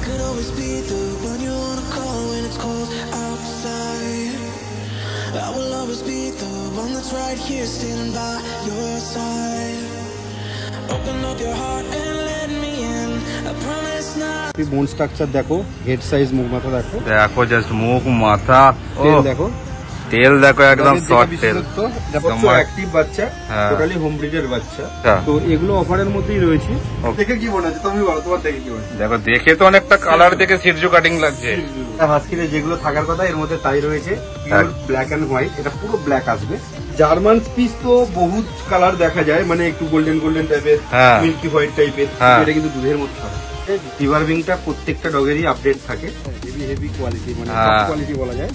could always be the one you wanna call when it's cold outside. I will always be the one that's right here standing by your side. Open up your heart and let me in. I promise not. বোন structure দেখো, head size, মুখ মাথা দেখো, দেখো just মুখ মাথা, তেল দেখো, তেল দেখো একদম শর্ট তেল। অ্যাক্টিভ বাচ্চা, টোটালি হোম ব্রিডের বাচ্চা। তো এগুলো অফারের মধ্যেই রয়েছে। দেখে কি মনে হচ্ছে তুমি বলো, তোমার দেখে কি মনে হচ্ছে? দেখো দেখে তো অনেকটা কালার দেখে সিরজু কাটিং লাগছে। হাস্কিতে যেগুলো থাকার কথা এর মধ্যে তাই রয়েছে। পিওর ব্ল্যাক এন্ড হোয়াইট, এটা পুরো ব্ল্যাক আসবে। জার্মান স্পিচ তো বহুত কালার দেখা যায়, মানে একটু গোল্ডেন গোল্ডেন টাইপের, মিল্কি হোয়াইট টাইপের। এটা কিন্তু দুধের মধ্যে ছাড়া। রিভারভিংটা প্রত্যেকটা ডগেরই আপডেট থাকে, হেভি হেভি কোয়ালিটি, মানে টপ কোয়ালিটি বলা যায়।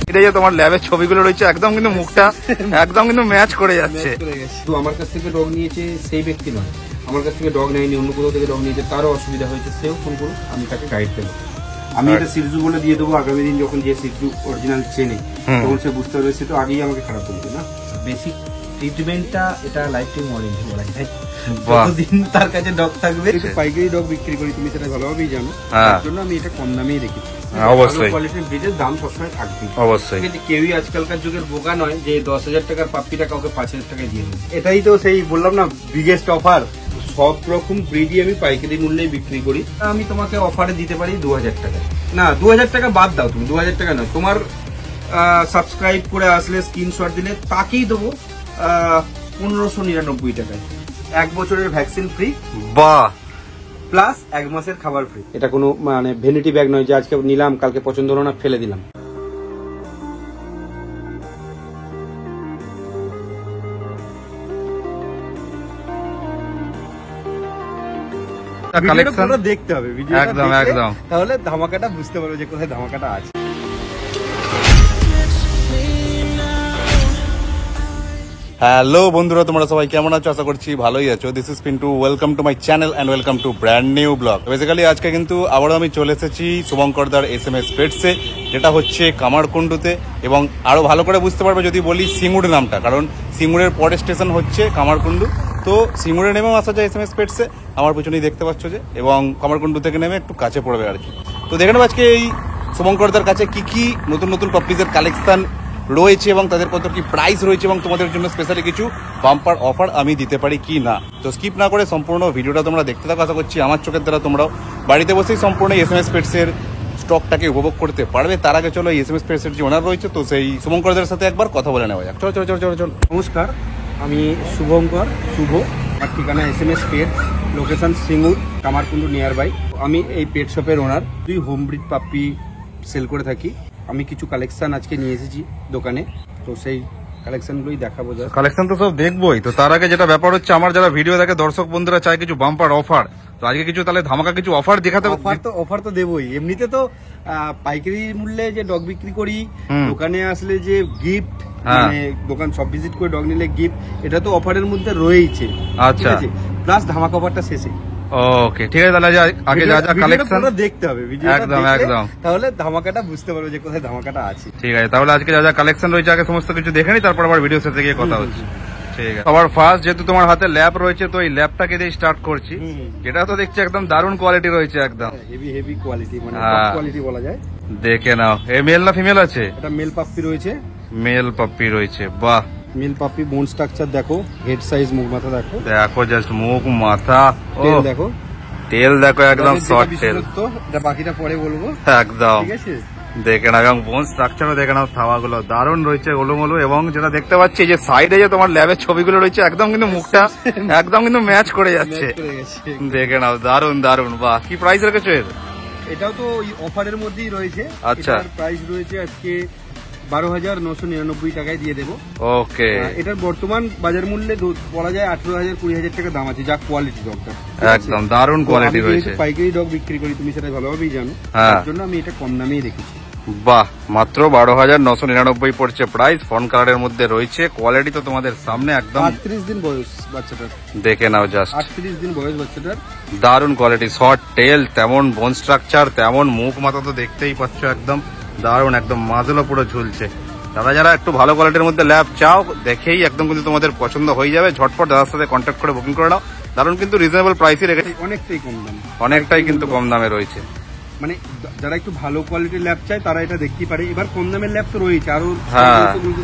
এটা যে তোমার ল্যাবের ছবিগুলো রয়েছে একদম কিন্তু মুখটা একদম কিন্তু ম্যাচ করে যাচ্ছে। তো আমার কাছ থেকে ডগ নিয়েছে সেই ব্যক্তি নয়, আমার কাছ থেকে ডগ নেয়নি, অন্য কোথাও থেকে ডগ নিয়েছে, তারও অসুবিধা হয়েছে, সেও ফোন করুন, আমি তাকে গাইড দেবো। আমি এটা সিরজু বলে দিয়ে দেবো, আগামী দিন যখন যে সিরজু অরিজিনাল চেনে তখন সে বুঝতে পারবে, সে তো আগেই আমাকে খারাপ বলবে না। বেসিক ট্রিটমেন্টটা এটা লাইফ টাইম ওয়ারেন্টি বলা যায়, যতদিন তার কাছে ডগ থাকবে। পাইকারি ডগ বিক্রি করি, তুমি সেটা ভালোভাবেই জানো, তার জন্য আমি এটা কম দামেই রেখেছি। অবশ্যই কোয়ালিটির ব্রিডের দাম সবসময় থাকবে, অবশ্যই। কেউই আজকালকার যুগের বোকা নয় যে 10,000 টাকার পাপ্পিটা কাউকে 5,000 টাকায় দিয়ে দেবে। এটাই তো সেই বললাম না, বিগেস্ট অফার। সব রকম ব্রিডই আমি পাইকারি মূল্যে বিক্রি করি। আমি তোমাকে অফারে দিতে পারি 2,000 টাকা। না, 2,000 টাকা বাদ দাও, তুমি 2,000 টাকা নয়, তোমার সাবস্ক্রাইব করে আসলে স্ক্রিনশট দিলে তাকেই দেবো 1,599 টাকায়। 1 বছরের ভ্যাকসিন ফ্রি, বাহ, প্লাস 1 মাসের খাবার ফ্রি। এটা কোনো মানে ভ্যানিটি ব্যাগ নয় যে আজকে নিলাম কালকে পছন্দ হলো না ফেলে দিলাম। দেখতে হবে একদম একদম, তাহলে ধামাকাটা বুঝতে পারবে যে কোথায় ধামাকাটা আছে। হ্যালো বন্ধুরা, তোমরা সবাই কেমন আছো? আশা করছি ভালোই আছো। This is Pintu, welcome to my channel and welcome to brand new blog. Basically আজকে কিন্তু আবারও আমি চলে এসেছি শুভঙ্করদার SMS পেটসে, যেটা হচ্ছে কামারকুণ্ডুতে। এবং আরো ভালো করে বুঝতে পারবে যদি বলি সিঙ্গুর নামটা, কারণ সিঙ্গুরের পরের স্টেশন হচ্ছে কামারকুণ্ডু। তো সিঙ্গুরে নেমেও আসা যায় SMS পেটসে, আমার পিছনেই দেখতে পাচ্ছ যে, এবং কামারকুণ্ডু থেকে নেমে একটু কাছে পড়বে আর কি। তো দেখে নেবো আজকে এই শুভঙ্করদার কাছে কি কি নতুন নতুন পাপ্পিজের কালেকশন রয়েছে এবং তাদের কত কি প্রাইস রয়েছে, এবং তোমাদের জন্য স্পেশালি কিছু বাম্পার অফার আমি দিতে পারি কি না। তো স্কিপ না করে সম্পূর্ণ ভিডিওটা তোমরা দেখতে থাকো। আশা করছি আমার চোখের দ্বারা তোমরাও বাড়িতে বসেই সম্পূর্ণ SMS পেটসের স্টকটাকে উপভোগ করতে পারবে। তার আগে চলো SMS পেটসের যে ওনার রয়েছে, তো সেই শুভঙ্করদের সাথে একবার কথা বলে নেওয়া যাক। চলো চলো চলো চলো চলো। নমস্কার, আমি শুভঙ্কর, শুভ। আমার ঠিকানা SMS pet, location Singur, Kamarkundu nearby. আমি এই পেট শপের owner. 2 home breed puppy sale করে থাকি। আমি কিছু কালেকশন আজকে নিয়ে এসেছি দোকানে, তো সেই কালেকশনগুলোই দেখাবো। কালেকশন তো সব দেখবোই, তো তার আগে যেটা ব্যাপার হচ্ছে, আমার যারা ভিডিও দেখে দর্শক বন্ধুরা চায় কিছু বাম্পার অফার, তো আজকে কিছু তাহলে ধামাকা কিছু অফার দেখাতে। অফার তো দেবই, এমনিতে তো পাইকারি মূল্যে যে ডগ বিক্রি করি, দোকানে আসলে যে গিফট, মানে দোকান সব ভিজিট করে ডগ নিলে গিফট, এটা তো অফারের মধ্যে রয়েছে। আচ্ছা, প্লাস ধামাকা অফারটা শেষে। ওকে, ঠিক আছে, তাহলে আগে যা যা কালেকশন দেখতে হবে, একদম একদম, তাহলে ধামাকাটা বুঝতে পারবে যে কোথায় ধামাকাটা আছে। ঠিক আছে, তাহলে আজকে যা যা কালেকশন রয়েছে আগে সমস্ত কিছু দেখে নি, তারপর আবার ভিডিও শেষে গিয়ে কথা হচ্ছে। ঠিক আছে, আবার ফার্স্ট যেহেতু তোমার হাতে ল্যাব রয়েছে, তো এই ল্যাবটাকে দিয়ে স্টার্ট করছি। এটা তো দেখছি একদম দারুণ কোয়ালিটি রয়েছে, একদম হেভি হেভি কোয়ালিটি, মানে টপ কোয়ালিটি বলা যায়। দেখে নাও, এই মেল না ফিমেল আছে? এটা মেল পাপ্পি রয়েছে। মেল পাপ্পি রয়েছে, বাহ। মেল পাপ্পি, বোন স্ট্রাকচার দেখো, হেড সাইজ, মুখ মাথা দেখো, দেখো জাস্ট মুখ মাথা, তেল দেখো, তেল দেখো একদম শর্ট তেল। এটা বাকিটা পরে বলবো, একদম ঠিক আছে। দেখে নাও, এবং বোন স্ট্রাকচারও দেখে নাও, থাওয়াগুলো দারুণ রয়েছে, গোলুমোলু। এবং যেটা দেখতে পাচ্ছি যে সাইডে যে তোমার ল্যাবের ছবিগুলো রয়েছে, একদম কিন্তু মুখটা একদম কিন্তু ম্যাচ করে যাচ্ছে। দেখে নাও, দারুণ দারুণ, বাহ। কি প্রাইস রেখেছো এর? এটাও তো অফারের মধ্যেই রয়েছে। আচ্ছা, প্রাইস রয়েছে আজকে 12,999 টাকায় দিয়ে দেবো। ওকে, এটার বর্তমান বাজার মূল্যে বলা যায় 18,000 20,000 টাকা দাম আছে, যা কোয়ালিটি ডগটা একদম দারুণ কোয়ালিটি রয়েছে। পাইকারি ডগ বিক্রি করি, তুমি সেটা ভালোভাবেই জানো, তার জন্য আমি এটা কম দামেই রেখেছি। বাহ, মাত্র 12,999 পড়ছে প্রাইস। ফোন কার্ডের মধ্যে রয়েছে, কোয়ালিটি তো তোমাদের সামনে একদম। 38 দিন বয়স বাচ্চাটার, দেখে নাও জাস্ট 38 দিন বয়স বাচ্চাটার, দারুণ কোয়ালিটি। শর্ট টেল, তেমন বোন স্ট্রাকচার, তেমন মুখ মাথা তো দেখতেই পাচ্ছ, একদম দারুণ, একদম মাজলও পুরো ঝুলছে। যারা যারা একটু ভালো কোয়ালিটির মধ্যে ল্যাব চাও দেখেই একদম কিন্তু তোমাদের পছন্দ হয়ে যাবে, ঝটপট দাদার সাথে কন্ট্যাক্ট করে বুকিং করে নাও। দারুণ কিন্তু রিজনেবল প্রাইসে রেখেছি, অনেকটাই কম দাম, অনেকটাই কিন্তু কম দামে রয়েছে। মানে যারা একটু ভালো কোয়ালিটির ল্যাব চায় তারা এটা দেখতেই পারে। এবার কম দামের ল্যাব তো রয়েছে, আরো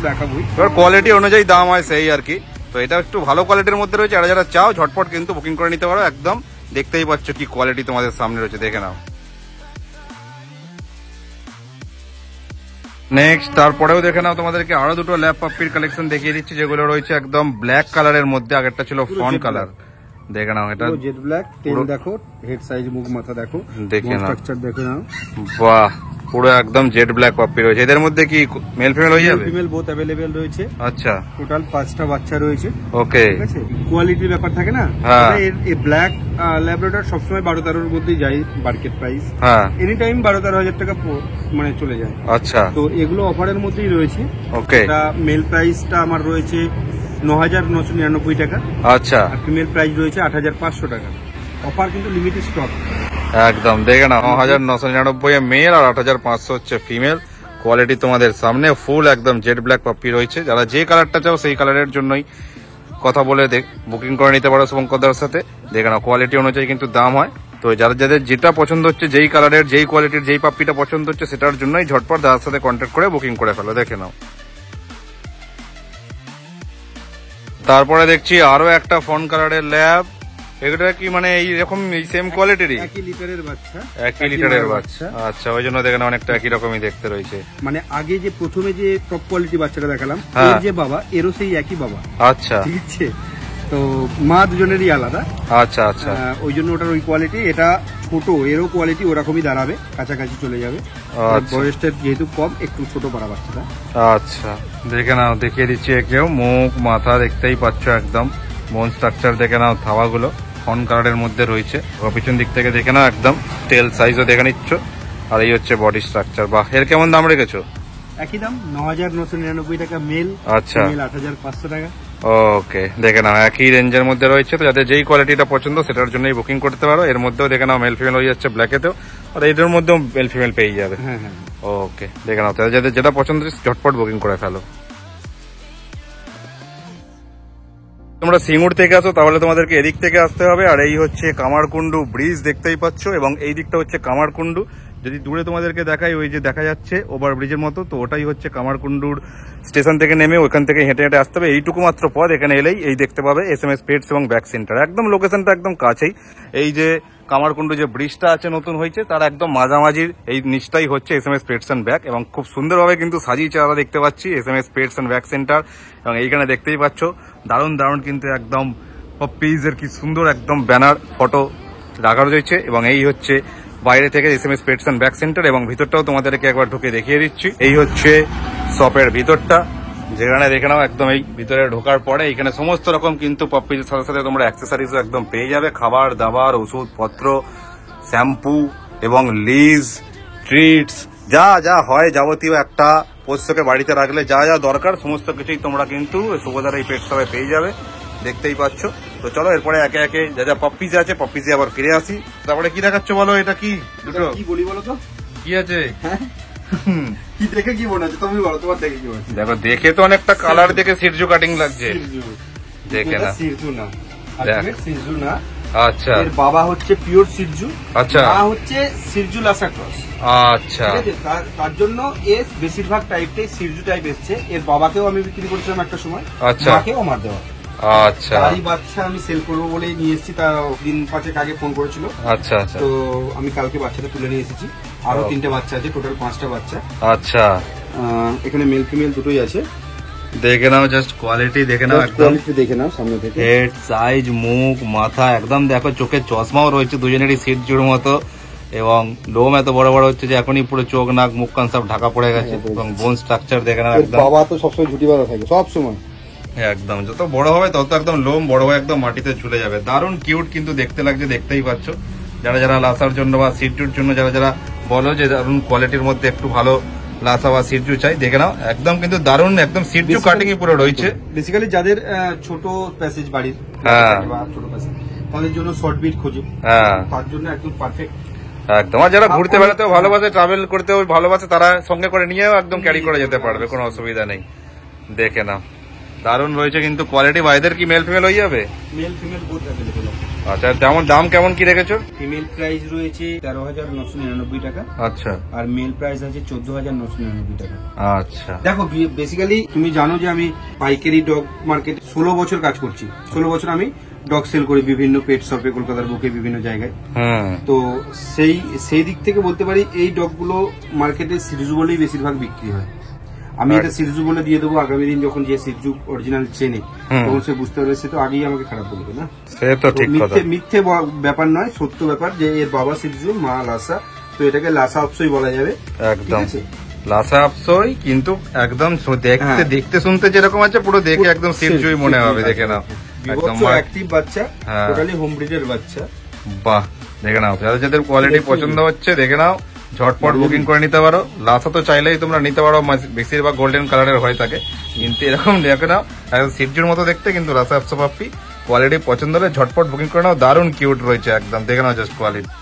দেখাবো। এবার কোয়ালিটি অনুযায়ী দাম হয় সেই আর কি। তো এটা একটু ভালো কোয়ালিটির মধ্যে রয়েছে, যারা যারা চাও ঝটপট কিন্তু বুকিং করে নিতে পারো। একদম দেখতেই পাচ্ছ কি কোয়ালিটি তোমাদের সামনে রয়েছে, দেখে নাও। নেক্সট তারপরেও দেখে নাও, তোমাদেরকে আরো দুটো ল্যাব পাপ্পির কালেকশন দেখিয়ে দিচ্ছি, যেগুলো রয়েছে একদম ব্ল্যাক কালারের মধ্যে। আগেরটা ছিল ফন কালার, দেখে নাও। এটা জেড ব্ল্যাক, টেল দেখো, হেড সাইজ, মুখ মাথা দেখো, দেখে নাও, স্ট্রাকচার দেখে নাও। বাহ, পুরো একদম জেড ব্ল্যাক পাপ্পি রয়েছে। এদের মধ্যে কি মেল ফিমেল হয়ে যাবে? ফিমেল বোথ अवेलेबल রয়েছে। আচ্ছা, টোটাল 5টা বাচ্চা রয়েছে। ওকে, ঠিক আছে। কোয়ালিটির ব্যাপার থাকে না, এই ব্ল্যাক ল্যাব্রাডর সবসময় 12-13 এর মধ্যেই যায় মার্কেট প্রাইস। হ্যাঁ, এনি টাইম 12-13 হাজার টাকা মানে চলে যায়। আচ্ছা, তো এগুলো অফারের মধ্যেই রয়েছে। ওকে, এটা মেল প্রাইসটা আমার রয়েছে 9,999 টাকা। আচ্ছা, আর ফিমেল প্রাইস রয়েছে 8,500 টাকা। অফার কিন্তু লিমিটেড স্টক। একদম দেখে নাও, 9,999 মেল আর 8,500 হচ্ছে ফিমেল। কোয়ালিটি তোমাদের সামনে ফুল একদম জেড ব্ল্যাক পাপ্পি রয়েছে। যারা যে কালারটা চাও সেই কালারের জন্যই কথা বলে বুকিং করে নিতে পারো শুভঙ্করদার সাথে। দেখে নাও, কোয়ালিটি অনুযায়ী কিন্তু দাম হয়। তো যারা যাদের যেটা পছন্দ হচ্ছে, যেই কালারের, যেই কোয়ালিটির, যেই পাপ্পিটা পছন্দ হচ্ছে, সেটার জন্যই ঝটপট দাদার সাথে কন্ট্যাক্ট করে বুকিং করে ফেলো। দেখে নাও। তারপরে দেখছি আরো একটা ফন কালারের ল্যাব। এগুলো কি মানে এইরকম সেম কোয়ালিটিরই? একই লিটারের বাচ্চা, একই লিটারের বাচ্চা। আচ্ছা, ওই জন্য দেখেন অনেকটা একই রকমই দেখতে রয়েছে। মানে আগে যে প্রথমে যে টপ কোয়ালিটি বাচ্চাটা দেখালাম, এর যে বাবা, এরও সেই একই বাবা। আচ্ছা, ঠিক আছে। তো মা দুজনেরই আলাদা। আচ্ছা আচ্ছা, ওই জন্য ওটার ওই কোয়ালিটি। এটা ছোট, এরও কোয়ালিটি ওরকমই দাঁড়াবে, কাছাকাছি চলে যাবে। বয়সটা যেহেতু কম, একটু ছোট পারা বাচ্চাটা। আচ্ছা, দেখে নাও, দেখিয়ে দিচ্ছি একেও। মুখ মাথা দেখতেই পাচ্ছ, একদম বোন স্ট্রাকচার দেখে নাও। থাবাগুলো ফন কালারের মধ্যে রয়েছে। পিছন দিক থেকে দেখে নাও, একদম টেল সাইজও দেখে নিচ্ছ। আর এই হচ্ছে বডি স্ট্রাকচার। বাহ, এর কেমন দাম রেখেছো? একই দাম, 9,999 টাকা মেল। আচ্ছা, 8,500 টাকা। ওকে, দেখে নাও একই রেঞ্জের মধ্যে রয়েছে। তো যাদের যেই কোয়ালিটিটা পছন্দ সেটার জন্যই বুকিং করতে পারো। এর মধ্যেও দেখে নাও মেল ফিমেল হয়ে যাচ্ছে ব্ল্যাকেতেও, আর এদের মধ্যেও মেল ফিমেল পেয়ে যাবে। হ্যাঁ হ্যাঁ, ওকে, দেখে নাও, যাদের যেটা পছন্দ হচ্ছে ঝটপট বুকিং করে ফেলো। তোমরা সিঙ্গুর থেকে আসো তাহলে তোমাদেরকে এদিক থেকে আসতে হবে। আর এই হচ্ছে কামারকুন্ডু ব্রিজ, দেখতেই পাচ্ছ, এবং এই দিকটা হচ্ছে কামারকুন্ডু। যদি দূরে তোমাদেরকে দেখাই, ওই যে দেখা যাচ্ছে ওভার ব্রিজের মতো, তো ওটাই হচ্ছে কামারকুন্ডুর স্টেশন থেকে নেমে ওখান থেকে হেঁটে হেঁটে আসতে হবে। এইটুকু মাত্র পথ, এখানে এলেই এই দেখতে পাবে SMS পেটস এবং ব্যাক সেন্টার। একদম লোকেশনটা একদম কাছেই। এই যে কামারকুন্ডু যে ব্রিজটা আছে নতুন হয়েছে, তার একদম মাঝামাঝির এই নিচটাই হচ্ছে SMS পেটস অ্যান্ড ব্যাক। এবং খুব সুন্দরভাবে কিন্তু সাজিয়েছে আমরা দেখতে পাচ্ছি SMS pets and back centre. এবং এইখানে দেখতেই পাচ্ছ দারুণ দারুণ কিন্তু একদম পাপ্পিজের কি সুন্দর একদম ব্যানার ফটো রাখা রয়েছে। এবং এই হচ্ছে বাইরে থেকে SMS pets and back centre, এবং ভিতরটাও তোমাদেরকে একবার ঢুকে দেখিয়ে দিচ্ছি। এই হচ্ছে শপের ভিতরটা, যেখানে দেখে নাও একদম এই ভিতরে ঢোকার পরে এখানে সমস্ত রকম কিন্তু পাপ্পিজের সাথে সাথে তোমরা অ্যাক্সেসরিজও একদম পেয়ে যাবে। খাবার দাবার, ওষুধপত্র, শ্যাম্পু এবং লিজ, ট্রিটস, যা যা হয় যাবতীয় একটা পোষ্যকে বাড়িতে রাখলে যা যা দরকার সমস্ত কিছুই তোমরা কিন্তু সুভদার এই পেট শপে পেয়ে যাবে। দেখতেই পাচ্ছ। তো চলো এরপরে একে একে যা যা পাপ্পিজ আছে পাপ্পিজে আবার ফিরে আসি। তারপরে কি দেখাচ্ছ বলো? এটা কি দুটো কি বলি বলো তো? কি আছে? কি দেখে কি মনে হচ্ছে তুমি বলো, তোমার দেখে কি মনে হচ্ছে? দেখো, দেখে তো অনেকটা কালার দেখে সিরজু কাটিং লাগছে। দেখে না, সিরজু না, সিরজু না। আচ্ছা, এর বাবা হচ্ছে পিওর সিরজু, আচ্ছা, মা হচ্ছে সিরজু লাসা ক্রস। আচ্ছা, তার জন্য এর বেশিরভাগ টাইপটাই সিরজু টাইপ এসছে। এর বাবাকেও আমি বিক্রি করেছিলাম একটা সময়, আচ্ছা, মাকেও আমার দেওয়া। আচ্ছা, তারই বাচ্চা আমি সেল করবো বলে নিয়ে এসেছি। তার দিন 5 আগে ফোন করেছিল। আচ্ছা, আচ্ছা, তো আমি কালকে বাচ্চাটা তুলে নিয়ে এসেছি। আরো 3টে বাচ্চা আছে, টোটাল 5টা বাচ্চা। আচ্ছা, এখানে মেল ফিমেল দুটোই আছে। দেখে নাও, জাস্ট কোয়ালিটি দেখে নাও, একদম দেখে নাও সামনে থেকে। হেড সাইজ, মুখ মাথা একদম দেখো, চোখের চশমাও রয়েছে দুজনেরই সিরজুর মতো। এবং লোম এত বড় বড় হচ্ছে যে এখনই পুরো চোখ নাক মুখ কান সব ঢাকা পড়ে গেছে। এবং বোন স্ট্রাকচার দেখে নাও, একদম বাবা তো সবসময় ঝুটি বাঁধা থাকে সব সময়। একদম যত বড় হবে তত একদম লোম বড় হয়ে একদম মাটিতে ঝুলে যাবে। দারুণ কিউট কিন্তু দেখতে লাগছে, দেখতেই পাচ্ছ। যারা যারা লাসার জন্য বা সিরজুর জন্য যারা যারা বলো যে দারুণ কোয়ালিটির মধ্যে একটু ভালো লাসা বা সিরজু চাই, দেখে নাও একদম কিন্তু দারুণ একদম সিরজু কাটিং পুরো রয়েছে। বেসিক্যালি যাদের ছোট প্যাসেজ বাড়ির, ছোট প্যাসেজ, তাদের জন্য শর্ট বিট খোঁজে, তার জন্য একদম পারফেক্ট। একদম। আর যারা ঘুরতে বেড়াতেও ভালোবাসে, ট্রাভেল করতেও ভালোবাসে, তারা সঙ্গে করে নিয়েও একদম ক্যারি করে যেতে পারবে, কোনো অসুবিধা নেই। দেখে নাও, দারুণ রয়েছে কিন্তু কোয়ালিটি। ভাইদের কি মেল ফিমেল হয়ে যাবে? মেল ফিমেল বোথ অ্যাভেলেবল আছে। আচ্ছা, তেমন দাম কেমন কি রেখেছো? ফিমেল প্রাইস রয়েছে 13,999 টাকা। আচ্ছা। আর মেল প্রাইস আছে 14,999 টাকা। আচ্ছা, দেখো বেসিক্যালি তুমি জানো যে আমি পাইকারি ডগ মার্কেট 16 বছর কাজ করছি। 16 বছর আমি ডগ সেল করি বিভিন্ন পেট শপে, কলকাতার বুকে বিভিন্ন জায়গায়। তো সেই দিক থেকে বলতে পারি এই ডগগুলো মার্কেটে সিরজু বলেই বেশিরভাগ বিক্রি হয়। আমি এটা সিরজু বলে দিয়ে দেবো, আগামী দিন যখন যে সিরজু অরিজিনাল চেনে তখন সে বুঝতে পারবে। সে তো আগেই আমাকে খারাপ বলবে না, সে তো ঠিক কথা। মিথ্যে ব্যাপার নয়, সত্য ব্যাপার যে এর বাবা সিরজু, মা লাসা। তো এটাকে লাসা অপসই বলা যাবে। একদম লাসা অপসই, কিন্তু একদম দেখতে শুনতে যেরকম আছে পুরো দেখে একদম সিরজুই মনে হবে। দেখে নাও, একদম অ্যাক্টিভ বাচ্চা, টোটালি হোম ব্রিডের বাচ্চা। বাহ, দেখে নাও, যাদের কোয়ালিটি পছন্দ হচ্ছে দেখে নাও, ঝটপট বুকিং করে নিতে পারো। লাসা তো চাইলেই তোমরা নিতে পারো, বেশিরভাগ গোল্ডেন কালারের হয়ে থাকে, কিন্তু এরকম দেখে নাও একদম সিরজুর মতো দেখতে, কিন্তু লাসা অপসো পাপ্পি। কোয়ালিটি পছন্দ হলে ঝটপট বুকিং করে নাও, দারুণ কিউট রয়েছে একদম। দেখে নাও জাস্ট কোয়ালিটি।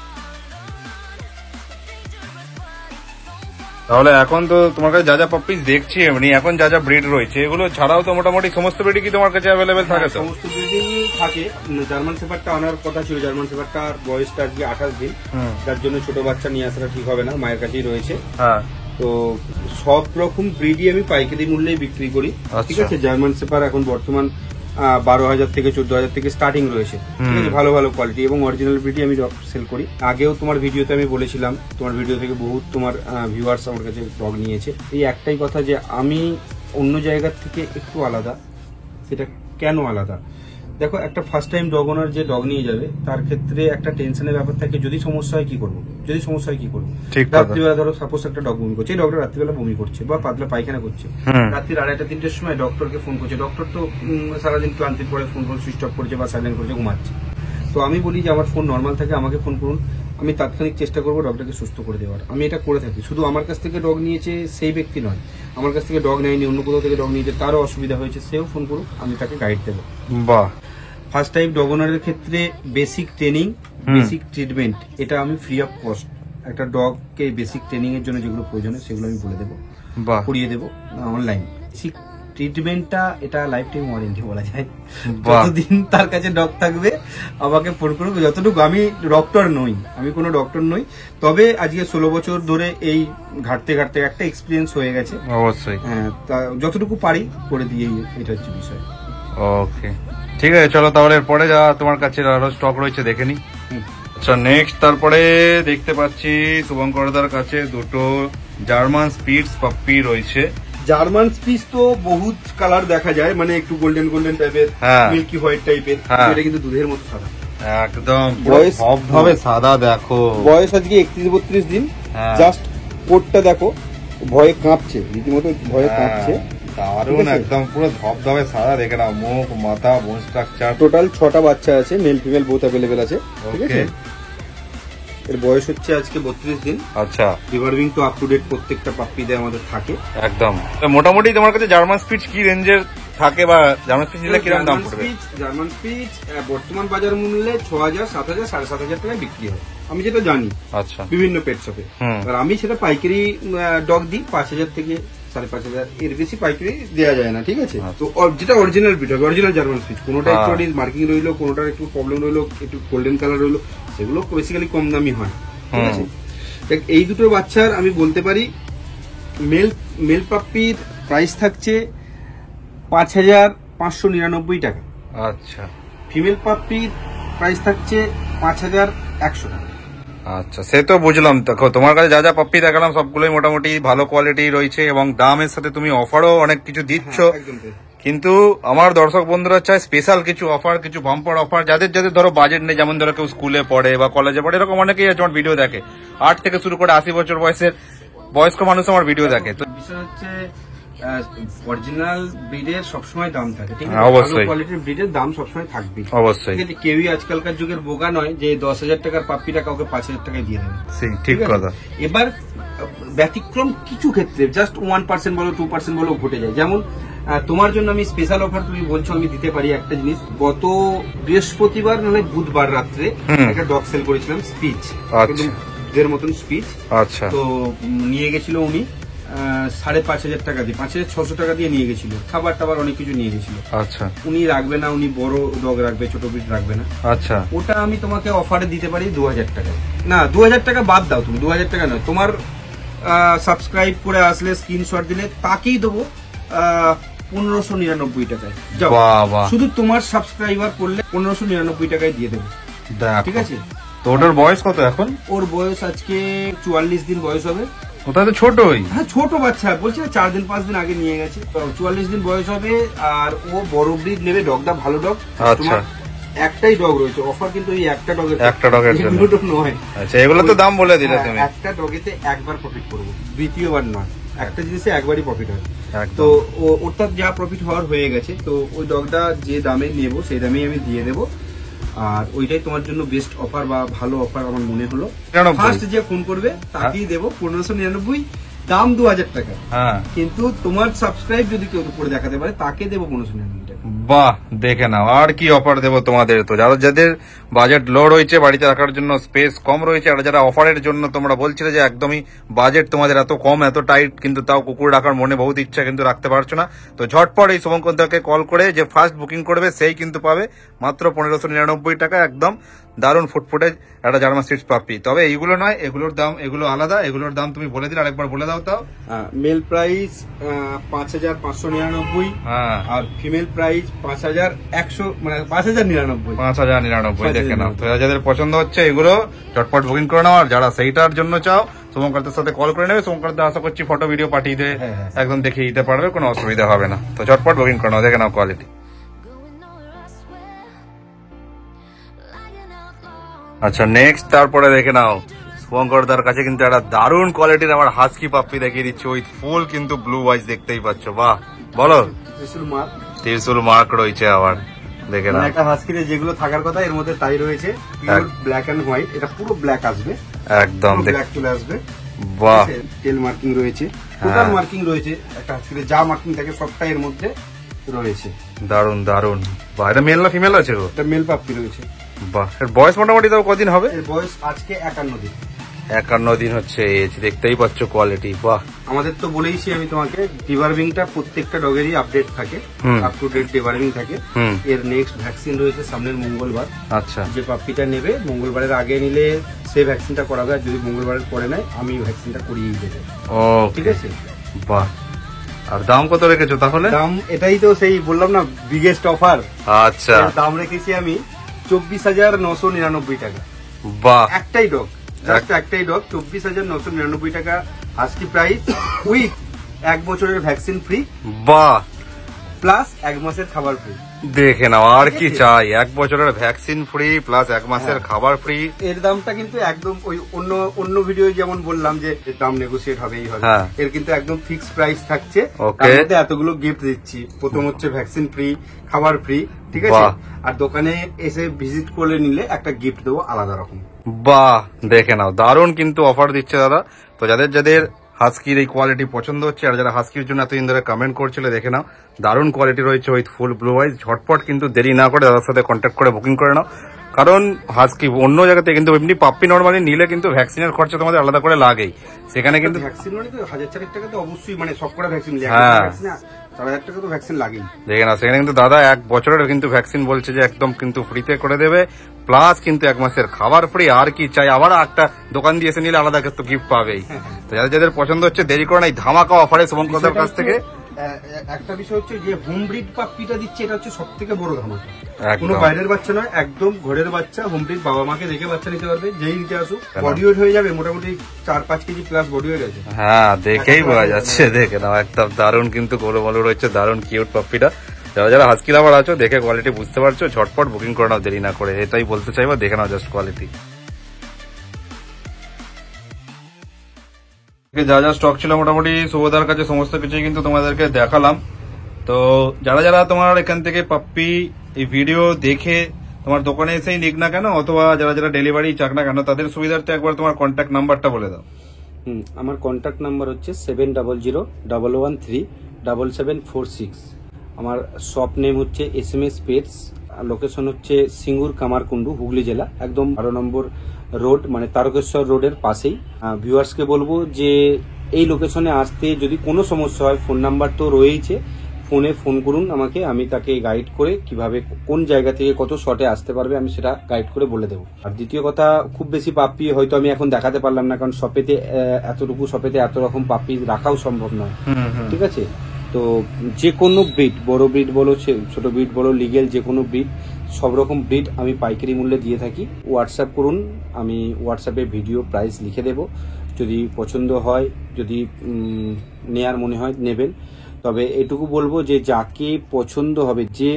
তাহলে এখন তো তোমার কাছে যা যা পাপ্পিস দেখছি, এমনি এখন যা যা ব্রিড রয়েছে এগুলো ছাড়াও তো মোটামুটি সমস্ত ব্রিডই কি তোমার কাছে অ্যাভেলেবেল থাকে? তো সমস্ত ব্রিডই থাকে। জার্মান শেফার্ডটা আনার কথা ছিল, জার্মান শেফার্ডটার বয়সটা আজকে 28 দিন, যার জন্য ছোট বাচ্চা নিয়ে আসাটা ঠিক হবে না, মায়ের কাছেই রয়েছে। তো সব রকম ব্রিডই আমি পাইকারি মূল্যে বিক্রি করি। ঠিক আছে, জার্মান শেফার্ড এখন বর্তমান 12,000 থেকে 14,000 থেকে স্টার্টিং রয়েছে। ঠিক আছে, ভালো ভালো কোয়ালিটি এবং অরিজিনাল ব্রিডই আমি ডগ সেল করি। আগেও তোমার ভিডিওতে আমি বলেছিলাম, তোমার ভিডিও থেকে বহুত তোমার ভিউয়ার্স আমার কাছে ডগ নিয়েছে। এই একটাই কথা যে আমি অন্য জায়গার থেকে একটু আলাদা। সেটা কেন আলাদা? দেখো, একটা ফার্স্ট টাইম ডগ ওনার যে ডগ নিয়ে যাবে তার ক্ষেত্রে একটা টেনশনের ব্যাপার থাকে, যদি সমস্যা হয় কি করবো, যদি সমস্যা হয় কি করবো। রাত্রিবেলা ধরো সাপোজ একটা ডগ বমি করছে, এই ডগটা রাত্রিবেলা বমি করছে বা পাতলা পায়খানা করছে, রাত্রি 2:30-3টের সময় ডক্টরকে ফোন করছে। ডক্টর তো সারাদিন ক্লান্তির পরে ফোন সুইচ অফ করছে বা সাইলেন্ট করছে, ঘুমাচ্ছে। তো আমি বলি যে আমার ফোন নর্মাল থাকে, আমাকে ফোন করুন, আমি তাৎক্ষণিক চেষ্টা করবো ডগটাকে সুস্থ করে দেওয়ার। আমি এটা করে থাকি। শুধু আমার কাছ থেকে ডগ নিয়েছে সেই ব্যক্তি নয়, আমার কাছ থেকে ডগ নেয়নি, অন্য কোথাও থেকে ডগ নিয়েছে, তারও অসুবিধা হয়েছে, সেও ফোন করুক, আমি তাকে গাইড দেবো। বাহ। ফার্স্ট টাইম ডগ ওনারের ক্ষেত্রে বেসিক ট্রেনিং, বেসিক ট্রিটমেন্ট, এটা আমি ফ্রি অফ কস্ট একটা ডগকে বেসিক ট্রেনিং এর জন্য যেগুলো প্রয়োজন সেগুলো আমি বলে দেবো, করিয়ে দেবো অনলাইন। বেসিক ট্রিটমেন্টটা এটা লাইফ টাইম ওয়ারেন্টি বলা যায়। যতদিন তার কাছে ডগ থাকবে আমাকে ফোন করুক। যতটুকু, আমি ডক্টর নই, আমি কোনো ডক্টর নই, তবে আজকে 16 বছর ধরে এই ঘাটতে ঘাটতে একটা এক্সপিরিয়েন্স হয়ে গেছে। অবশ্যই, হ্যাঁ, তা যতটুকু পারি করে দিয়েই, এটা হচ্ছে বিষয়। ওকে, ঠিক আছে, চলো তাহলে এরপরে যা তোমার কাছে আরো স্টক রয়েছে দেখে নি। আচ্ছা, নেক্সট তারপরে দেখতে পাচ্ছি শুভঙ্করদার কাছে দুটো জার্মান স্পিটস পাপ্পি রয়েছে। জার্মান স্পিচ তো বহুত কালার দেখা যায়, মানে একটু গোল্ডেন গোল্ডেন টাইপের, মিল্কি হোয়াইট টাইপের, এটা কিন্তু দুধের মতো সাদা, একদম ভাবে সাদা। দেখো বয়স আজকে 31-32 দিন। জাস্ট কোটটা দেখো, ভয়ে কাঁপছে, রীতিমতো ভয়ে কাঁপছে। দারুণ, একদম পুরো ধবধবে সাদা। দেখে নাও, মুখ, মাথা, বোন স্ট্রাকচার। টোটাল 6টা বাচ্চা আছে, মেল ফিমেল বোথ অ্যাভেলেবেল আছে। ঠিক আছে, এর বয়স হচ্ছে আজকে 32 দিন। আচ্ছা, রিভার্ভিং তো আপ টু ডেট প্রত্যেকটা পাপ্পিতে আমাদের থাকে। একদম। মোটামুটি তোমার কাছে জার্মান স্পিচ কি রেঞ্জের থাকে, বা জার্মান স্পিচ নিলে কিরকম দাম পড়বে? জার্মান স্পিচ বর্তমান বাজার মূল্যে 6,000, 7,000, 7,500 টাকায় বিক্রি হয়, আমি যেটা জানি। আচ্ছা, বিভিন্ন পেট শপে। আর আমি সেটা পাইকারি ডগ দিই 5,000 থেকে 5,500, এর বেশি পাইকারি দেওয়া যায় না। ঠিক আছে, তো যেটা অরিজিনাল ব্রিড হবে, অরিজিনাল জার্মান স্পিচ, কোনোটা একটু মার্কিং রইলো, কোনোটার একটু প্রবলেম রইলো, একটু গোল্ডেন কালার রইলো, সেগুলো বেসিক্যালি কম দামি হয়। ঠিক আছে, এই দুটো বাচ্চার আমি বলতে পারি মেল পাপ্পির প্রাইস থাকছে 5,599 টাকা। আচ্ছা, ফিমেল পাপ্পির প্রাইস থাকছে 5,100 টাকা। আচ্ছা, সে তো বুঝলাম। দেখো, তোমার কাছে যা যা পাপ্পি দেখালাম সবগুলোই মোটামুটি ভালো কোয়ালিটি রয়েছে এবং দামের সাথে তুমি অফারও অনেক কিছু দিচ্ছ। কিন্তু আমার দর্শক বন্ধুরা চায় স্পেশাল কিছু অফার, কিছু বাম্পার অফার, যাদের যাদের ধরো বাজেট নেই, যেমন ধরো কেউ স্কুলে পড়ে বা কলেজে পড়ে, এরকম অনেকেই আছে আমার ভিডিও দেখে, 8 থেকে শুরু করে 80 বছর বয়সের বয়স্ক মানুষ আমার ভিডিও দেখে। তো বিষয় হচ্ছে অরিজিনাল ব্রিডের সবসময় দাম থাকে। ঠিক আছে, অবশ্যই কোয়ালিটির ব্রিডের দাম সবসময় থাকবে। অবশ্যই, ঠিক আছে, কেউই আজকালকার যুগের বোকা নয় যে 10,000 টাকার পাপ্পিটা কাউকে 5,000 টাকায় দিয়ে দেবে। ঠিক কথা। এবার ব্যতিক্রম কিছু ক্ষেত্রে জাস্ট 1% বলো 2% বলো ঘটে যায়। যেমন তোমার জন্য আমি স্পেশাল অফার, তুমি বলছো, আমি দিতে পারি একটা জিনিস। গত বৃহস্পতিবার নাহলে বুধবার রাত্রে একটা ডগ সেল করেছিলাম স্পিচ, দুধের মতন স্পিচ। আচ্ছা। তো নিয়ে গেছিল উনি 5,500 টাকা দিয়ে, 5,600 টাকা দিয়ে নিয়ে গেছিল, খাবার টাবার অনেক কিছু নিয়ে গেছিল। আচ্ছা। উনি রাখবে না, উনি বড় ডগ রাখবে, ছোট ব্রিড রাখবে না। আচ্ছা। ওটা আমি তোমাকে অফারে দিতে পারি 2,000 টাকা। না 2,000 টাকা বাদ দাও, তুমি 2,000 টাকা নয়, তোমার সাবস্ক্রাইব করে আসলে স্ক্রিনশট দিলে তাকেই দেবো 1,599 টাকায়। যাও, শুধু তোমার সাবস্ক্রাইবার করলে 1,599 টাকায় দিয়ে দেবো, ঠিক আছে? তো ওটার বয়স কত এখন? ওর বয়স আজকে 44 দিন বয়স হবে। ওটা তো ছোটই। হ্যাঁ ছোট বাচ্চা, বলছি না 4 দিন 5 দিন আগে নিয়ে গেছে। 44 দিন বয়স হবে। আর ও বড় ব্রিড নেবে, ডগটা ভালো ডগ। আচ্ছা। একটাই ডগ রয়েছে অফার, কিন্তু এই একটা ডগের জন্য নয়। আচ্ছা, এগুলো তো দাম বলে দিলে তুমি। একটা ডগেতে একবার প্রফিট করবো, দ্বিতীয়বার নয়। একটা জিনিসে একবারই প্রফিট হয়। তো ওটার যা প্রফিট হওয়ার হয়ে গেছে, তো ওই ডগটা যে দামে নেবো সেই দামেই আমি দিয়ে দেবো। আর ওইটাই তোমার জন্য বেস্ট অফার বা ভালো অফার আমার মনে হলো। ফার্স্ট যে ফোন করবে তাকেই দেবো 1,599, দাম 2,000 টাকা। কিন্তু তোমার সাবস্ক্রাইব যদি কেউ করে দেখাতে পারে তাকে দেবো 1,599 টাকা। বাহ, দেখে নাও আর কি অফার দেবো তোমাদের। তো যাদের বাজেট লো রয়েছে, বাড়িতে রাখার জন্য স্পেস কম রয়েছে, আর যারা অফারের জন্য তোমরা বলছিলে যে একদমই বাজেট তোমাদের এত কম, এত টাইট, কিন্তু তাও কুকুর রাখার মনে বহুত ইচ্ছা কিন্তু রাখতে পারছো না, তো ঝটপট এই শুভঙ্করদাকে কল করে যে ফার্স্ট বুকিং করবে সেই কিন্তু পাবে মাত্র 1,599 টাকা। একদম দারুণ ফুটফুটেজ একটা জার্মান স্ট্রিট পাপি। তবে এইগুলো নয়, এগুলোর দাম এগুলো আলাদা। এগুলোর দাম তুমি বলে দিলে, আরেকবার বলে দাও। তাও মেল প্রাইস 5,599, আর ফিমেল প্রাইস 5,100, মানে 5,099। 5,099 দেখে নাও। তো যাদের পছন্দ হচ্ছে এগুলো ঝটপট বুকিং করে নাও। আর যারা সেইটার জন্য চাও শুভঙ্করদার সাথে কল করে নেবে। শুভঙ্করদা আশা করছি ফটো ভিডিও পাঠিয়ে দিয়ে একদম দেখিয়ে দিতে পারবে, কোনো অসুবিধা হবে না। তো ঝটপট বুকিং করে নাও, দেখে নাও কোয়ালিটি। আচ্ছা, নেক্সট তারপরে দেখে নাও শুভঙ্করদার কাছে কিন্তু একটা দারুণ কোয়ালিটির আমার হাস্কি পাপ্পি দেখিয়ে দিচ্ছি, উইথ ফুল কিন্তু ব্লু আইজ, দেখতেই পাচ্ছ। বাহ, বলো। ত্রিশুল মার্ক রয়েছে আবার, দেখে নাও। একটা হাস্কিতে যেগুলো থাকার কথা এর মধ্যে তাই রয়েছে। ব্ল্যাক এন্ড হোয়াইট, এটা পুরো ব্ল্যাক আসবে, একদম ব্ল্যাক চলে আসবে। বাহ, টেল মার্কিং রয়েছে, টোটাল মার্কিং রয়েছে। একটা হাস্কিতে যা মার্কিং থাকে সবটাই এর মধ্যে রয়েছে। দারুণ দারুণ। বাহ, এটা মেল না ফিমেল আছে? এটা মেল পাপ্পি রয়েছে। বাহ, এর বয়স মোটামুটি তাও কদিন হবে? এর বয়স আজকে 51 দিন। 51 দিন হচ্ছে এজ, দেখতেই পাচ্ছ কোয়ালিটি। বাহ, আমাদের তো বলেইছি আমি তোমাকে, ডিবার্ভিংটা প্রত্যেকটা ডগেরই আপডেট থাকে, আপ টু ডেট ডিবার্ভিং থাকে। এর নেক্সট ভ্যাকসিন রয়েছে সামনের মঙ্গলবার। আচ্ছা। যে পাপ্পিটা নেবে মঙ্গলবারের আগে নিলে সেই ভ্যাকসিনটা করাবে, আর যদি মঙ্গলবারের পরে নেয় আমি ভ্যাকসিনটা করিয়েই দেবো। ও, ঠিক আছে। বাহ, আর দাম কত রেখেছো তাহলে? দাম এটাই তো সেই বললাম না, বিগেস্ট অফার। আচ্ছা, দাম রেখেছি আমি 24,999 টাকা। বাহ, একটাই ডগ, একটাই ডগ, 24,999 টাকা হাস্কি প্রাইস, উইথ 1 বছরের ভ্যাকসিন ফ্রি। বাহ, প্লাস 1 মাসের খাবার ফ্রি। দেখে নাও, আর কি চাই? 1 বছরের ভ্যাকসিন ফ্রি প্লাস 1 মাসের খাবার ফ্রি। এর দামটা কিন্তু একদম ওই অন্য ভিডিও যেমন বললাম যে দাম নেগোসিয়েট হবেই হবে, এর কিন্তু একদম ফিক্স প্রাইস থাকছে। তার মধ্যে এতগুলো গিফট দিচ্ছি। প্রথম হচ্ছে ভ্যাকসিন ফ্রি, খাবার ফ্রি, ঠিক আছে? আর দোকানে এসে ভিজিট করে নিলে একটা গিফট দেবো আলাদা রকম। বাহ, দেখে নাও, দারুণ কিন্তু অফার দিচ্ছে দাদা। তো যাদের হাস্কির এই কোয়ালিটি পছন্দ হচ্ছে, আর যারা হাস্কির জন্য এতদিন ধরে কমেন্ট করছিল, দেখে নাও দারুণ কোয়ালিটি রয়েছে উইথ ফুল ব্লু আইজ। ঝটপট কিন্তু দেরি না করে দাদার সাথে কন্ট্যাক্ট করে বুকিং করে নাও, কারণ হাস্কি অন্য জায়গাতে কিন্তু এমনি পাপ্পি নর্মালি নিলে কিন্তু ভ্যাকসিনের খরচা তোমাদের আলাদা করে লাগেই, সেখানে কিন্তু ভ্যাকসিন মানে তো 1,000 টাকা তো অবশ্যই, মানে সব করে ভ্যাকসিন 4,000 টাকা তো ভ্যাকসিন লাগেই। দেখে না, সেখানে কিন্তু দাদা 1 বছরের কিন্তু ভ্যাকসিন বলছে যে একদম কিন্তু ফ্রিতে করে দেবে, প্লাস কিন্তু 1 মাসের খাবার ফ্রি। আর কি চাই? আবার একটা দোকান দিয়ে এসে নিলে আলাদা কিন্তু গিফট পাবেই। তো যাদের পছন্দ হচ্ছে দেরি করে না, এই ধামাকা অফারে শুভঙ্করদার কাছ থেকে। একটা বিষয় হচ্ছে যে হোম ব্রিড পাপ্পিটা দিচ্ছে, এটা হচ্ছে সব থেকে বড় ধামাকা। কোনো বাইরের বাচ্চা নয়, একদম ঘরের বাচ্চা। হোম ব্রিড বাবা মাকে দেখে বাচ্চা নিতে পারবে, যেই নিতে আসুক। বডি ওয়েট হয়ে যাবে মোটামুটি 4-5 কেজি প্লাস বডি ওয়েট আছে। হ্যাঁ, দেখেই বোঝা যাচ্ছে। দেখে নাও, একদম দারুণ কিন্তু গোলমালো রয়েছে, দারুণ কিউট পাপ্পিটা। যারা হাস্কি লাভার আছো, দেখে কোয়ালিটি বুঝতে পারছো, ঝটপট বুকিং করে নাও দেরি না করে, এটাই বলতে চাইবো। দেখে নাও জাস্ট কোয়ালিটি। যা যা স্টক ছিল মোটামুটি শুভদার কাছে সমস্ত কিছুই কিন্তু তোমাদেরকে দেখালাম। তো যারা তোমার এখান থেকে পাপ্পি এই ভিডিও দেখে তোমার দোকানে এসেই নিক না কেন, অথবা যারা ডেলিভারি চাক না কেন, তাদের সুবিধার্থে একবার তোমার কন্ট্যাক্ট নাম্বারটা বলে দাও। আমার কন্ট্যাক্ট নাম্বার হচ্ছে 7001137746। আমার শপ নেম হচ্ছে SMS পেটস, লোকেশন হচ্ছে সিঙ্গুর কামারকুন্ডু, হুগলি জেলা, একদম 12 নম্বর রোড, মানে তারকেশ্বর রোডের পাশেই। ভিউয়ার্সকে বলবো যে এই লোকেশনে আসতে যদি কোনো সমস্যা হয়, ফোন নাম্বার তো রয়েইছে, ফোনে ফোন করুন আমাকে, আমি তাকে গাইড করে কিভাবে কোন জায়গা থেকে কত শর্টে আসতে পারবে আমি সেটা গাইড করে বলে দেবো। আর দ্বিতীয় কথা, খুব বেশি পাপ্পি হয়তো আমি এখন দেখাতে পারলাম না, কারণ শপেতে এতটুকু শপেতে এত রকম পাপ্পি রাখাও সম্ভব নয়, ঠিক আছে। তো যে কোনো ব্রিড, বড় ব্রিড বলো ছোট ব্রিড বলো, লিগেল যে কোনো ব্রিড, সব রকম ব্রিড আমি পাইকারি মূল্যে দিয়ে থাকি। হোয়াটসঅ্যাপ করুন, আমি হোয়াটসঅ্যাপে ভিডিও প্রাইস লিখে দেব, যদি পছন্দ হয়, যদি নেয়ার মনে হয় নেবেন। তবে এটুকু বলবো যে যাকে পছন্দ হবে, যে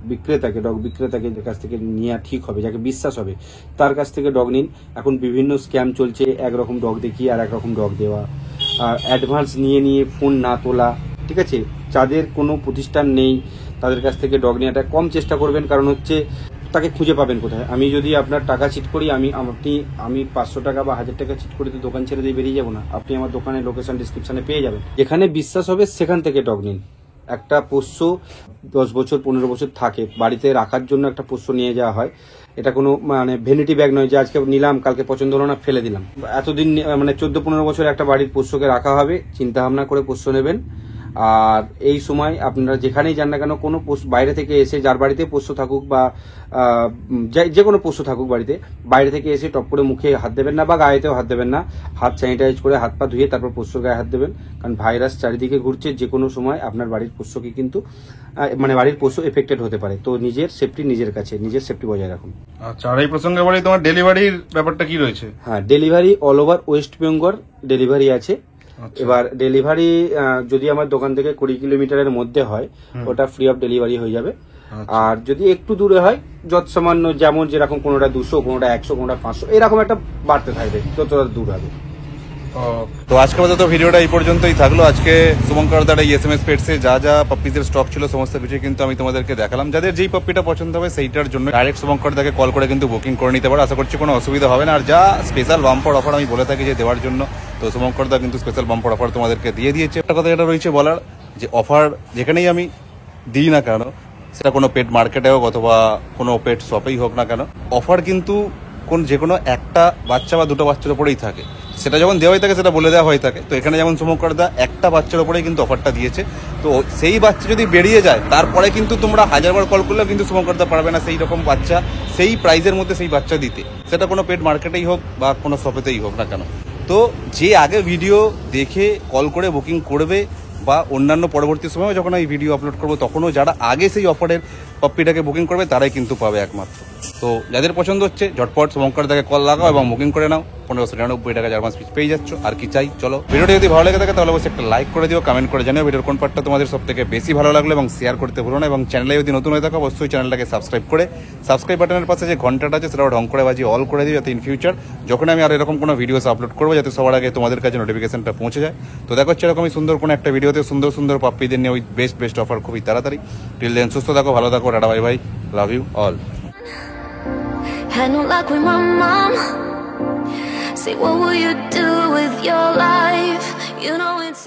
বিক্রেতাকে, ডগ বিক্রেতাকে কাছ থেকে নেওয়া ঠিক হবে, যাকে বিশ্বাস হবে তার কাছ থেকে ডগ নিন। এখন বিভিন্ন স্ক্যাম চলছে, একরকম ডগ দেখিয়ে আর একরকম ডগ দেওয়া, আর অ্যাডভান্স নিয়ে ফোন না তোলা, ঠিক আছে। যাদের কোনো প্রতিষ্ঠান নেই তাদের কাছ থেকে ডগ নেওয়াটা কম চেষ্টা করবেন, কারণ হচ্ছে তাকে খুঁজে পাবেন কোথায়। আমি যদি আপনার টাকা চিট করি, আমি 500 টাকা বা 1000 টাকা চিট করে তো দোকান ছেড়ে দিয়ে বেরিয়ে যাবো না। আপনি আমার দোকানের লোকেশন ডিসক্রিপশনে পেয়ে যাবেন। যেখানে বিশ্বাস হবে সেখান থেকে ডগ নিন। একটা পোষ্য 10 বছর 15 বছর থাকে, বাড়িতে রাখার জন্য একটা পোষ্য নিয়ে যাওয়া হয়। এটা কোনো মানে ভ্যানিটি ব্যাগ নয় যে আজকে নিলাম কালকে পছন্দ হলো না ফেলে দিলাম। এতদিন মানে 14-15 বছর একটা বাড়ির পোষ্যকে রাখা হবে, চিন্তা ভাবনা করে পোষ্য নেবেন। আর এই সময় আপনারা যেখানেই যান না কেন, কোনো বাইরে থেকে এসে, যার বাড়িতে পোষ্য থাকুক বা যে কোনো পোষ্য থাকুক বাড়িতে, বাইরে থেকে এসে টপ করে মুখে হাত দেবেন না বা গায়েতেও হাত দেবেন না। হাত স্যানিটাইজ করে হাত পা ধুয়ে তারপর পোষ্যর গায়ে হাত দেবেন, কারণ ভাইরাস চারিদিকে ঘুরছে। যে কোনো সময় আপনার বাড়ির পোষ্যকে কিন্তু মানে বাড়ির পোষ্য এফেক্টেড হতে পারে। তো নিজের সেফটি নিজের কাছে, নিজের সেফটি বজায় রাখুন। আচ্ছা, আর এই প্রসঙ্গে বলি, তোমার ডেলিভারির ব্যাপারটা কি রয়েছে? হ্যাঁ, delivery all over West Bengal delivery আছে। এবার ডেলিভারি যদি আমার দোকান থেকে 20 কিলোমিটারের মধ্যে হয়, ওটা ফ্রি অফ ডেলিভারি হয়ে যাবে। আর যদি একটু দূরে হয়, যত সামান্য, যেমন যেরকম, কোনোটা 200, কোনোটা 100, কোনোটা 500, এরকম একটা বাড়তে থাকবে যতটা দূর হবে। তো আজকে মতো ভিডিওটা এই পর্যন্তই থাকলো। আজকে শুভঙ্কর দার এই এসএমএস পেটসে যা যা পাপ্পিজের স্টক ছিল সমস্ত কিছু কিন্তু আমি তোমাদেরকে দেখালাম। যাদের যেই পাপ্পিটা পছন্দ হবে সেইটার জন্য ডাইরেক্ট শুভঙ্কর দাকে কল করে কিন্তু বুকিং করে নিতে পারো। আশা করছি কোনো অসুবিধা হবে না। আর যা স্পেশাল বাম্পার অফার আমি বলে থাকি যে দেওয়ার জন্য, তো শুভঙ্কর দা কিন্তু স্পেশাল বাম্পার অফার তোমাদেরকে দিয়ে দিয়েছে। একটা কথা এটা রয়েছে বলার, যে অফার যেখানেই আমি দিই না কেন, সেটা কোনো পেট মার্কেটে হোক অথবা কোনো পেট শপেই হোক না কেন, অফার কিন্তু যে কোনো একটা বাচ্চা বা দুটো বাচ্চার উপরেই থাকে। সেটা যখন দেওয়া হয়ে থাকে সেটা বলে দেওয়া হয়ে থাকে। তো এখানে যেমন শুভঙ্কর দা একটা বাচ্চার উপরেই কিন্তু অফারটা দিয়েছে। তো সেই বাচ্চা যদি বেরিয়ে যায়, তারপরে কিন্তু তোমরা 1000বার কল করলেও কিন্তু শুভঙ্কর দা পারবে না সেই রকম বাচ্চা সেই প্রাইজের মধ্যে সেই বাচ্চা দিতে, সেটা কোনো পেট মার্কেটেই হোক বা কোনো শপেতেই হোক না কেন। তো যে আগে ভিডিও দেখে কল করে বুকিং করবে বা অন্যান্য পরবর্তী সময় যখন এই ভিডিও আপলোড করবো তখনও যারা আগে সেই অফারের পাপ্পিটাকে বুকিং করবে তারাই কিন্তু পাবে একমাত্র। তো যাদের পছন্দ হচ্ছে ঝটপট শুভঙ্কর দাকে কল লাগাও এবং বুকিং করে নাও। 1599 টাকা জার্মান পিস পেয়ে যাচ্ছ। আর কি চাই? চলো, ভিডিওটা যদি ভালো লেগে থাকে তাহলে অবশ্যই একটা লাইক করে দিও, কমেন্ট করে জানিও ভিডিওর কোন পার্টটা তোমাদের সব থেকে বেশি ভালো লাগলো, এবং শেয়ার করতে ভুলো না। এবং চ্যানেলে যদি নতুন হয়ে থাকো অবশ্যই চ্যানেলটাকে সাবস্ক্রাইব করে সাবস্ক্রাইব বাটনের পাশে যে ঘন্টাটা আছে সেটাও ঢং করে বাজিয়ে অল করে দিও, যাতে ইন ফিউচার যখন আমি আর এরকম কোনো ভিডিওস আপলোড করবো যাতে সবার আগে তোমাদের কাছে নোটিফিকেশনটা পৌঁছে যায়। তো দেখো হচ্ছে এরকমই সুন্দর কোনো একটা ভিডিওতে সুন্দর সুন্দর পাপ্পিদের নিয়ে ওই বেস্ট অফার খুবই তাড়াতাড়ি। টিল দেন সুস্থ থাকো, ভালো থাকো, tata bye bye, love you all. Had no luck with my mom. Say, what will you do with your life? You know it's